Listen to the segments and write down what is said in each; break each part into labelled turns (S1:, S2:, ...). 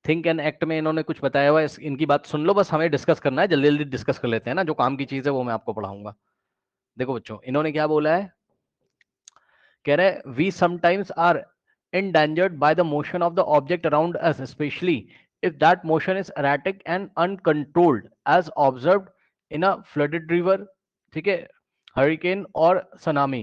S1: Think and act में इन्होंने कुछ बताया हुआ है, इनकी बात सुन लो, बस हमें डिस्कस करना है, जल्दी जल्दी डिस्कस कर लेते हैं ना, जो काम की चीज है वो मैं आपको पढ़ाऊंगा। देखो बच्चों, इन्होंने क्या बोला है, कह रहे we sometimes are endangered by the motion of the object around us, especially if that motion is erratic and uncontrolled as observed in a flooded river, ठीक है, हरिकेन और सुनामी।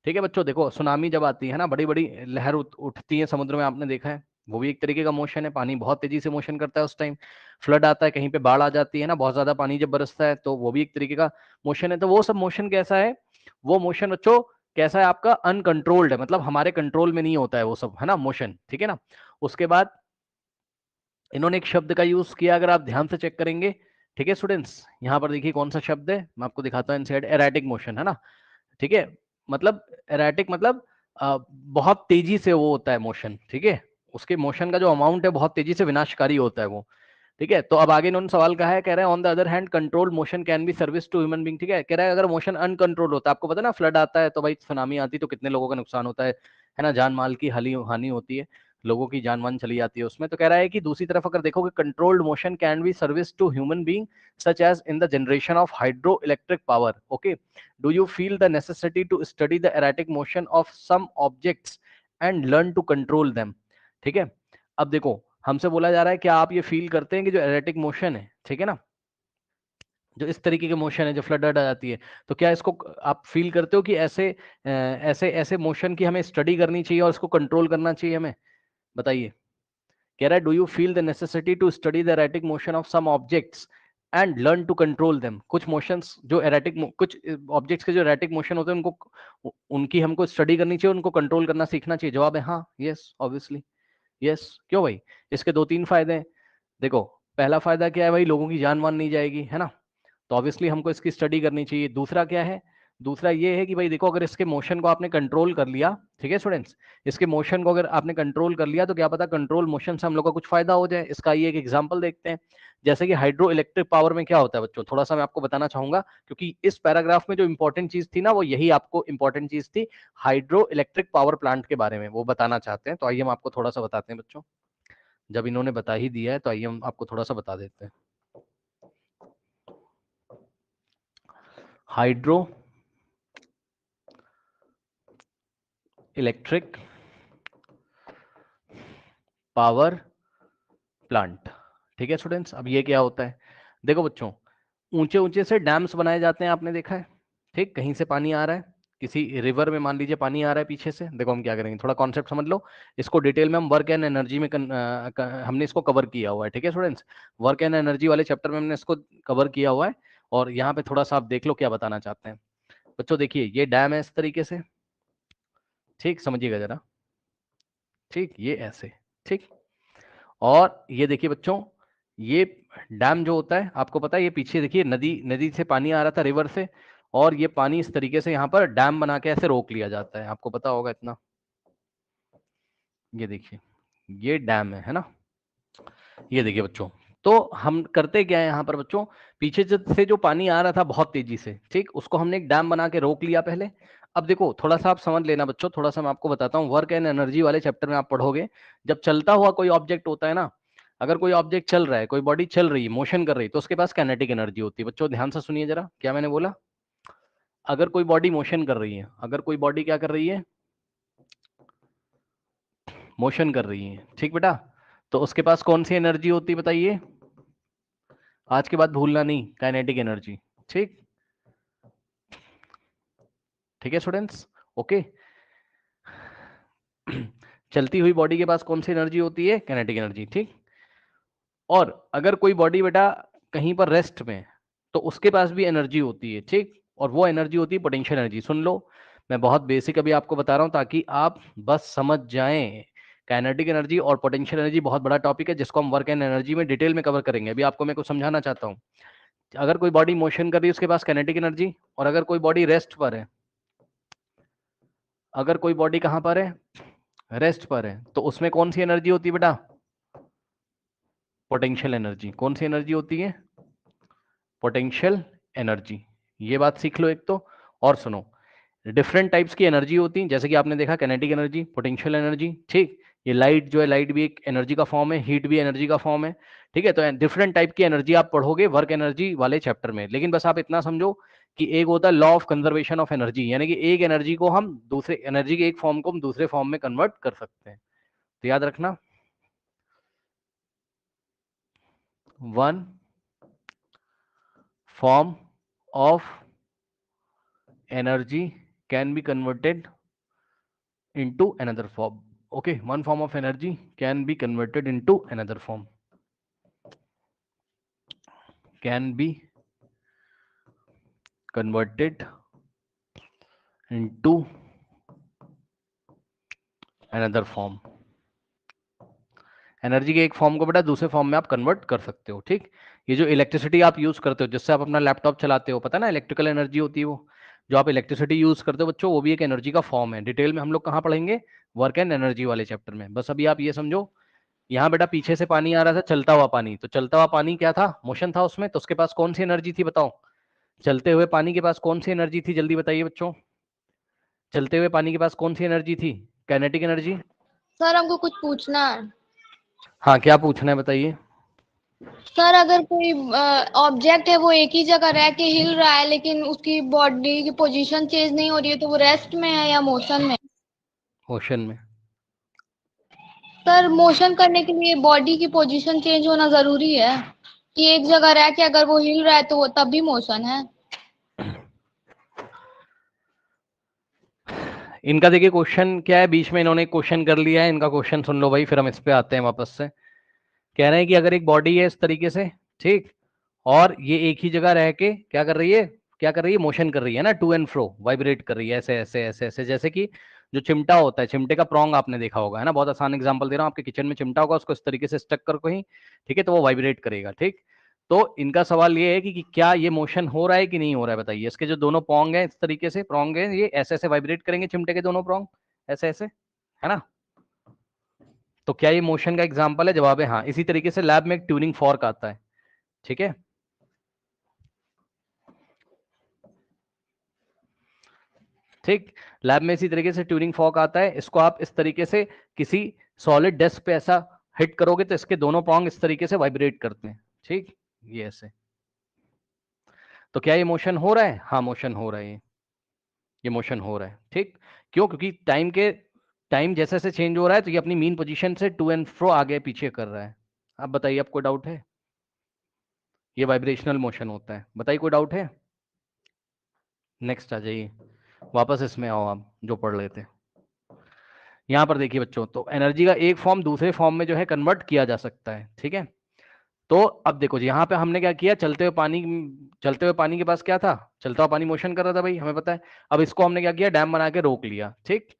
S1: ठीक है बच्चों, देखो सुनामी जब आती है ना, बड़ी बड़ी लहर उठती है समुद्र में, आपने देखा है, वो भी एक तरीके का मोशन है, पानी बहुत तेजी से मोशन करता है उस टाइम। फ्लड आता है, कहीं पे बाढ़ आ जाती है ना, बहुत ज्यादा पानी जब बरसता है, तो वो भी एक तरीके का मोशन है। तो वो सब मोशन कैसा है, वो मोशन बच्चों कैसा है आपका, अनकंट्रोल्ड है, मतलब हमारे कंट्रोल में नहीं होता है वो सब, है ना, मोशन, ठीक है ना। उसके बाद इन्होंने एक शब्द का यूज किया, अगर आप ध्यान से चेक करेंगे, ठीक है स्टूडेंट्स, यहाँ पर देखिए कौन सा शब्द है, मैं आपको दिखाता हूँ इनसाइड, एराटिक मोशन, है ना, ठीक है, मतलब एराटिक मतलब बहुत तेजी से वो होता है मोशन, ठीक है, उसके मोशन का जो अमाउंट है बहुत तेजी से विनाशकारी होता है वो, ठीक है। तो अब आगे इन्होंने सवाल कहा है, कह रहे हैं on the other hand control motion can be service to human being, ठीक है, कह रहा है अगर मोशन अनकंट्रोल होता है, आपको पता है ना, फ्लड आता है तो भाई, सुनामी आती है तो कितने लोगों का नुकसान होता है ना, जान माल की हानि होती है, लोगों की जान मान चली जाती है उसमें। तो कह रहा है कि दूसरी तरफ अगर देखोगे, controlled motion can be service to human being such as in the generation of hydro electric power, okay. Do you feel the necessity to study the erratic motion of some objects and learn to control them, ठीक है। अब देखो, हमसे बोला जा रहा है, क्या आप ये फील करते हैं कि जो एरेटिक मोशन है, ठीक है ना, जो इस तरीके के मोशन है, जो फ्लड आ जाती है, तो क्या इसको आप फील करते हो कि ऐसे ऐसे मोशन की हमें स्टडी करनी चाहिए और इसको कंट्रोल करना चाहिए हमें, बताइए। कह रहा है do you feel the necessity to study the erratic motion of some objects and learn to control them, कुछ मोशंस जो एरेटिक, कुछ ऑब्जेक्ट्स के जो एरेटिक मोशन होते हैं उनको, उनकी हमको स्टडी करनी चाहिए, उनको कंट्रोल करना सीखना चाहिए। जवाब है हाँ, यस ऑब्वियसली, यस। क्यों भाई, इसके दो तीन फायदे हैं। देखो, पहला फायदा क्या है भाई, लोगों की जान मान नहीं जाएगी, है ना, तो ऑब्वियसली हमको इसकी स्टडी करनी चाहिए। दूसरा क्या है, दूसरा ये है कि भाई देखो, अगर इसके मोशन को आपने कंट्रोल कर लिया, ठीक है स्टूडेंट्स, इसके मोशन को अगर आपने कंट्रोल कर लिया, तो क्या पता कंट्रोल मोशन से हम लोग का कुछ फायदा हो जाए। इसका ये एक एग्जांपल देखते हैं, जैसे कि हाइड्रो इलेक्ट्रिक पावर में क्या होता है बच्चों, थोड़ा सा मैं आपको बताना चाहूंगा, क्योंकि इस पैराग्राफ में जो इंपॉर्टेंट चीज थी ना, वो यही आपको इंपॉर्टेंट चीज थी, हाइड्रो इलेक्ट्रिक पावर प्लांट के बारे में वो बताना चाहते हैं। तो आइए हम आपको थोड़ा सा बताते हैं बच्चों, जब इन्होंने बता ही दिया है तो आइए हम आपको थोड़ा सा बता देते हैं। हाइड्रो इलेक्ट्रिक पावर प्लांट, ठीक है स्टूडेंट्स। अब ये क्या होता है, देखो बच्चों, ऊंचे ऊंचे से डैम्स बनाए जाते हैं, आपने देखा है, ठीक, कहीं से पानी आ रहा है, किसी रिवर में मान लीजिए पानी आ रहा है पीछे से, देखो हम क्या करेंगे, थोड़ा कॉन्सेप्ट समझ लो, इसको डिटेल में हम वर्क एंड एनर्जी में हमने इसको कवर किया हुआ है, ठीक है स्टूडेंट्स, वर्क एंड एनर्जी वाले चैप्टर में हमने इसको कवर किया हुआ है। और यहाँ पे थोड़ा सा आप देख लो क्या बताना चाहते हैं बच्चों। देखिए ये डैम है इस तरीके से, ठीक, समझिएगा जरा, ठीक, ये ऐसे, ठीक, और ये देखिए बच्चों, ये डैम जो होता है, आपको पता है, ये पीछे देखिए नदी, नदी से पानी आ रहा था रिवर से, और ये पानी इस तरीके से यहाँ पर डैम बना के ऐसे रोक लिया जाता है, आपको पता होगा इतना। ये देखिए, ये डैम है ना, ये देखिए बच्चों, तो हम करते क्या है यहाँ पर बच्चों, पीछे से जो पानी आ रहा था बहुत तेजी से, ठीक, उसको हमने एक डैम बना के रोक लिया पहले। अब देखो थोड़ा सा आप समझ लेना बच्चों, थोड़ा सा मैं आपको बताता हूँ, वर्क एंड एनर्जी वाले चैप्टर में आप पढ़ोगे, जब चलता हुआ कोई ऑब्जेक्ट होता है ना, अगर कोई ऑब्जेक्ट चल रहा है, कोई बॉडी चल रही है, मोशन कर रही है, तो उसके पास काइनेटिक एनर्जी होती है। बच्चों ध्यान से सुनिए जरा, क्या मैंने बोला, अगर कोई बॉडी मोशन कर रही है, अगर कोई बॉडी क्या कर रही है, मोशन कर रही है, ठीक बेटा, तो उसके पास कौन सी एनर्जी होती है बताइए, आज के बाद भूलना नहीं, काइनेटिक एनर्जी, ठीक, ठीक है स्टूडेंट्स, ओके। चलती हुई बॉडी के पास कौन सी एनर्जी होती है, काइनेटिक एनर्जी, ठीक। और अगर कोई बॉडी बेटा कहीं पर रेस्ट में, तो उसके पास भी एनर्जी होती है, ठीक, और वो एनर्जी होती है पोटेंशियल एनर्जी। सुन लो, मैं बहुत बेसिक अभी आपको बता रहा हूं ताकि आप बस समझ जाएं। काइनेटिक एनर्जी और पोटेंशियल एनर्जी बहुत बड़ा टॉपिक है, जिसको हम वर्क एंड एनर्जी में डिटेल में कवर करेंगे। अभी आपको मैं कुछ समझाना चाहता हूँ। अगर कोई बॉडी मोशन कर रही है, उसके पास काइनेटिक एनर्जी, और अगर कोई बॉडी रेस्ट पर है, अगर कोई बॉडी कहां पर है, रेस्ट पर है, तो उसमें कौन सी एनर्जी होती है बेटा, पोटेंशियल एनर्जी। कौन सी एनर्जी होती है, पोटेंशियल एनर्जी। ये बात सीख लो एक तो। और सुनो, डिफरेंट टाइप्स की एनर्जी होती है, जैसे कि आपने देखा काइनेटिक एनर्जी, पोटेंशियल एनर्जी, ठीक, ये लाइट जो है, लाइट भी एक एनर्जी का फॉर्म है, हीट भी एनर्जी का फॉर्म है, ठीक है। तो डिफरेंट टाइप की एनर्जी आप पढ़ोगे वर्क एनर्जी वाले चैप्टर में। लेकिन बस आप इतना समझो कि एक होता है law of conservation of energy, यानी कि एक एनर्जी को हम दूसरे एनर्जी के एक फॉर्म को हम दूसरे फॉर्म में कन्वर्ट कर सकते हैं। तो याद रखना, one form of energy can be converted into another form. Okay, one form of energy can be converted into another form, can be converted into another form। Energy के एक फॉर्म को बेटा दूसरे फॉर्म में आप कन्वर्ट कर सकते हो, ठीक। ये जो इलेक्ट्रिसिटी आप यूज करते हो, जिससे आप अपना लैपटॉप चलाते हो, पता ना इलेक्ट्रिकल एनर्जी होती है वो, जो आप इलेक्ट्रिसिटी यूज करते हो बच्चों, वो भी एक एनर्जी का फॉर्म है। डिटेल में हम लोग कहाँ पढ़ेंगे, वर्क एंड एनर्जी वाले चैप्टर में। बस अभी आप ये समझो, यहाँ बेटा पीछे से पानी आ रहा था, चलता हुआ पानी, तो चलता हुआ पानी क्या था, मोशन था उसमें, तो उसके पास कौन सी एनर्जी थी बताओ। चलते हुए पानी के पास कौन सी एनर्जी थी, जल्दी बताइए बच्चों। चलते हुए पानी के पास कौन सी एनर्जी थी, काइनेटिक एनर्जी।
S2: सर हमको कुछ पूछना है।
S1: हाँ, क्या पूछना है बताइए।
S2: सर अगर कोई ऑब्जेक्ट है वो एक ही जगह रह के हिल रहा है लेकिन उसकी बॉडी की पोजीशन चेंज नहीं हो रही है तो वो रेस्ट में है या मोशन में?
S1: मोशन में।
S2: सर मोशन करने के लिए बॉडी की पोजीशन चेंज होना जरूरी है कि एक जगह रह के अगर वो हिल रहा है तो वो तब भी मोशन है?
S1: इनका देखिए क्वेश्चन क्या है, बीच में इन्होंने क्वेश्चन कर लिया है, इनका क्वेश्चन सुन लो भाई, फिर हम इस पे आते हैं वापस से। कह रहे हैं कि अगर एक बॉडी है इस तरीके से, ठीक, और ये एक ही जगह रह के क्या कर रही है, क्या कर रही है, मोशन कर रही है ना, टू एंड फ्रो वाइब्रेट कर रही है, ऐसे ऐसे ऐसे ऐसे, जैसे कि जो चिमटा होता है, चिमटे का प्रोंग आपने देखा होगा, है ना। बहुत आसान एग्जांपल दे रहा हूँ, आपके किचन में चिमटा होगा, उसको इस तरीके से स्टक कर कहीं, ठीक है, तो वो वाइब्रेट करेगा, ठीक। तो इनका सवाल ये है कि क्या ये मोशन हो रहा है कि नहीं हो रहा है, बताइए। इसके जो दोनों प्रोंग हैं, इस तरीके से प्रोंग है, ये ऐसे ऐसे वाइब्रेट करेंगे, चिमटे के दोनों प्रोंग ऐसे ऐसे, है ना। तो क्या ये मोशन का एग्जाम्पल है, जवाब है हाँ। इसी तरीके से लैब में एक ट्यूनिंग फॉर्क आता है, ठीक है, ठीक। लैब में इसी तरीके से ट्यूनिंग फॉर्क आता है, इसको आप इस तरीके से किसी सॉलिड डेस्क पे ऐसा हिट करोगे तो इसके दोनों प्रोंग इस तरीके से वाइब्रेट करते हैं, ठीक, ये ऐसे। तो क्या ये मोशन हो रहा है, हाँ मोशन हो रहा है, ये मोशन हो रहा है, ठीक। क्यों, क्योंकि टाइम जैसे जैसे चेंज हो रहा है तो ये अपनी मीन पोजीशन से टू एंड फ्रो आगे पीछे कर रहा है। अब बताइए, आपको डाउट है, ये वाइब्रेशनल मोशन होता है, बताइए कोई डाउट है। नेक्स्ट आ जाइए, वापस इसमें आओ आप जो पढ़ लेते हैं। यहाँ पर देखिए बच्चों, तो एनर्जी का एक फॉर्म दूसरे फॉर्म में जो है कन्वर्ट किया जा सकता है, ठीक है। तो अब देखो जी, यहाँ पे हमने क्या किया, चलते हुए पानी के पास क्या था, चलता हुआ पानी मोशन कर रहा था भाई, हमें पता है। अब इसको हमने क्या किया, डैम बना के रोक लिया, ठीक।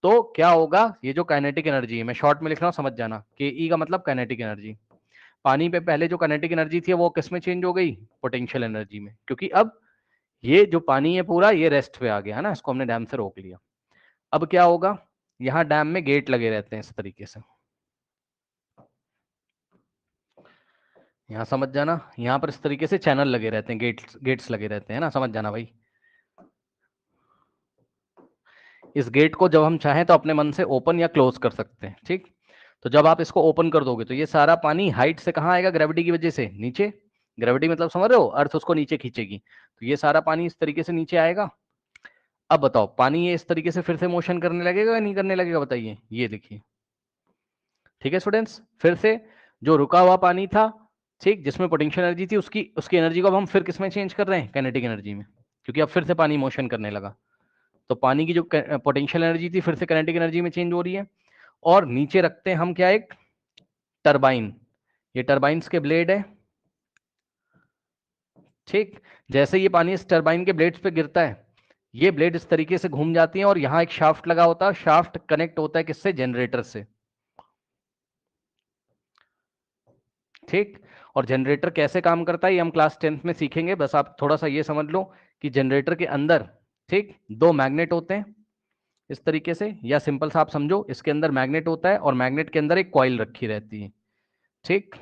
S1: तो क्या होगा, ये जो काइनेटिक एनर्जी है, मैं शॉर्ट में लिख रहा हूँ, समझ जाना, के ई का मतलब काइनेटिक एनर्जी। पानी पे पहले जो काइनेटिक एनर्जी थी वो किस में चेंज हो गई, पोटेंशियल एनर्जी में, क्योंकि अब ये जो पानी है पूरा ये रेस्ट पे आ गया है ना, इसको हमने डैम से रोक लिया। अब क्या होगा, यहाँ डैम में गेट लगे रहते हैं इस तरीके से, यहाँ समझ जाना, यहाँ पर इस तरीके से चैनल लगे रहते हैं, गेट्स लगे रहते हैं ना, समझ जाना भाई। इस गेट को जब हम चाहें तो अपने मन से ओपन या क्लोज कर सकते हैं, ठीक। तो जब आप इसको ओपन कर दोगे तो ये सारा पानी हाइट से कहाँ आएगा, ग्रेविटी की वजह से नीचे। ग्रेविटी मतलब समझ रहे हो, अर्थ उसको नीचे खींचेगी, तो ये सारा पानी इस तरीके से नीचे आएगा। अब बताओ, पानी ये इस तरीके से फिर से मोशन करने लगेगा या नहीं करने लगेगा, बताइए, ये देखिए, ठीक है स्टूडेंट्स। फिर से जो रुका हुआ पानी था, ठीक, जिसमें पोटेंशियल एनर्जी थी, उसकी उसकी एनर्जी को अब हम फिर किस में चेंज कर रहे हैं, काइनेटिक एनर्जी में, क्योंकि अब फिर से पानी मोशन करने लगा। तो पानी की जो पोटेंशियल एनर्जी थी फिर से काइनेटिक एनर्जी में चेंज हो रही है। और नीचे रखते हैं हम क्या, एक टरबाइन, ये टरबाइन्स के ब्लेड है, ठीक। जैसे ये पानी इस टरबाइन के ब्लेड्स पे गिरता है, ये ब्लेड इस तरीके से घूम जाती है और यहाँ एक शाफ्ट लगा होता है, शाफ्ट कनेक्ट होता है किससे, जनरेटर से, ठीक। और जनरेटर कैसे काम करता है ये हम क्लास 10th में सीखेंगे, बस आप थोड़ा सा ये समझ लो कि जनरेटर के अंदर, ठीक, दो मैग्नेट होते हैं इस तरीके से, या सिंपल सा आप समझो, इसके अंदर मैग्नेट होता है और मैग्नेट के अंदर एक कॉइल रखी रहती है, ठीक।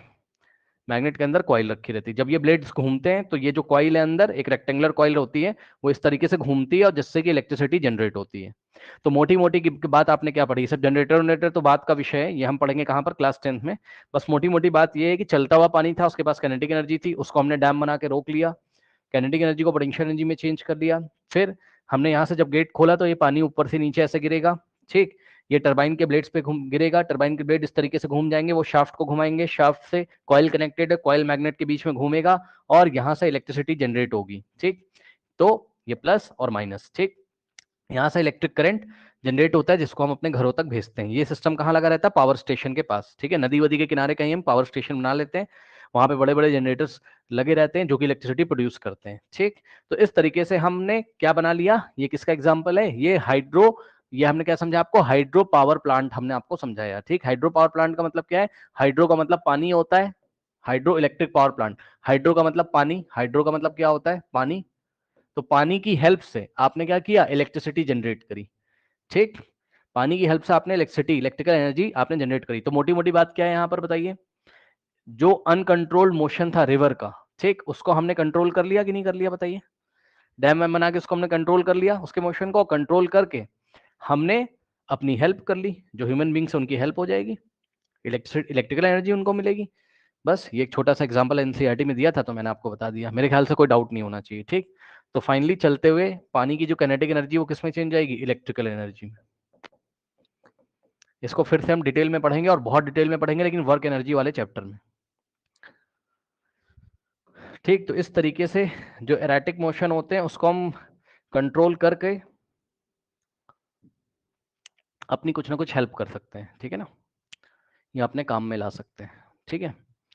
S1: मैग्नेट के अंदर कॉइल रखी रहती है। जब ये ब्लेड्स घूमते हैं तो ये जो कॉइल है अंदर एक रेक्टेंगुलर कॉइल होती है, वो इस तरीके से घूमती है और जिससे कि इलेक्ट्रिसिटी जनरेट होती है। तो मोटी मोटी की बात आपने क्या पढ़ी, सब जनरेटर जनरेटर तो बात का विषय है, ये हम पढ़ेंगे कहाँ पर, क्लास 10th में। बस मोटी मोटी बात ये है कि चलता हुआ पानी था, उसके पास काइनेटिक एनर्जी थी, उसको हमने डैम बना के रोक लिया, काइनेटिक एनर्जी को पोटेंशियल एनर्जी में चेंज कर लिया। फिर हमने यहाँ से जब गेट खोला तो ये पानी ऊपर से नीचे ऐसे गिरेगा, ठीक, ये टरबाइन के ब्लेड्स पे घूम गिरेगा, टरबाइन के ब्लेड इस तरीके से घूम जाएंगे, वो शाफ्ट को घुमाएंगे, शाफ्ट से कॉइल कनेक्टेड है, कॉइल मैग्नेट के बीच में घूमेगा और यहाँ से इलेक्ट्रिसिटी जनरेट होगी, ठीक। तो ये प्लस और माइनस, ठीक, यहाँ से इलेक्ट्रिक करंट जनरेट होता है जिसको हम अपने घरों तक भेजते हैं। ये सिस्टम कहाँ लगा रहता है, पावर स्टेशन के पास, ठीक है, नदी वदी के किनारे कहीं हम पावर स्टेशन बना लेते हैं, वहां पे बड़े बड़े जनरेटर्स लगे रहते हैं जो कि इलेक्ट्रिसिटी प्रोड्यूस करते हैं, ठीक। तो इस तरीके से हमने क्या बना लिया, ये किसका एग्जाम्पल है, ये हाइड्रो, ये हमने क्या समझा आपको, हाइड्रो पावर प्लांट हमने आपको समझाया, ठीक। हाइड्रो पावर प्लांट का मतलब क्या है, हाइड्रो का मतलब पानी होता है, hydro electric power plant, hydro का मतलब पानी, हाइड्रो का मतलब क्या होता है, पानी। तो पानी की हेल्प से आपने क्या किया, इलेक्ट्रिसिटी जनरेट करी, ठीक। पानी की हेल्प से आपने इलेक्ट्रिसिटी, इलेक्ट्रिकल एनर्जी आपने जनरेट करी। तो मोटी मोटी बात क्या है यहाँ पर बताइए, जो अनकंट्रोल्ड मोशन था रिवर का, ठीक, उसको हमने कंट्रोल कर लिया कि नहीं कर लिया बताइए, डैम वैम बना के उसको हमने कंट्रोल कर लिया, उसके मोशन को कंट्रोल करके हमने अपनी हेल्प कर ली, जो ह्यूमन बींग्स है उनकी हेल्प हो जाएगी, इलेक्ट्रिकल एनर्जी उनको मिलेगी। बस ये एक छोटा सा एग्जांपल एनसीईआरटी में दिया था तो मैंने आपको बता दिया, मेरे ख्याल से कोई डाउट नहीं होना चाहिए, ठीक। तो फाइनली चलते हुए पानी की जो काइनेटिक एनर्जी वो किसमें चेंज जाएगी, इलेक्ट्रिकल एनर्जी में। इसको फिर से हम डिटेल में पढ़ेंगे और बहुत डिटेल में पढ़ेंगे, लेकिन वर्क एनर्जी वाले चैप्टर में, ठीक। तो इस तरीके से जो एराटिक मोशन होते हैं उसको हम कंट्रोल करके अपनी कुछ ना कुछ हेल्प कर सकते हैं, ठीक है ना, या अपने काम में ला सकते हैं, ठीक है।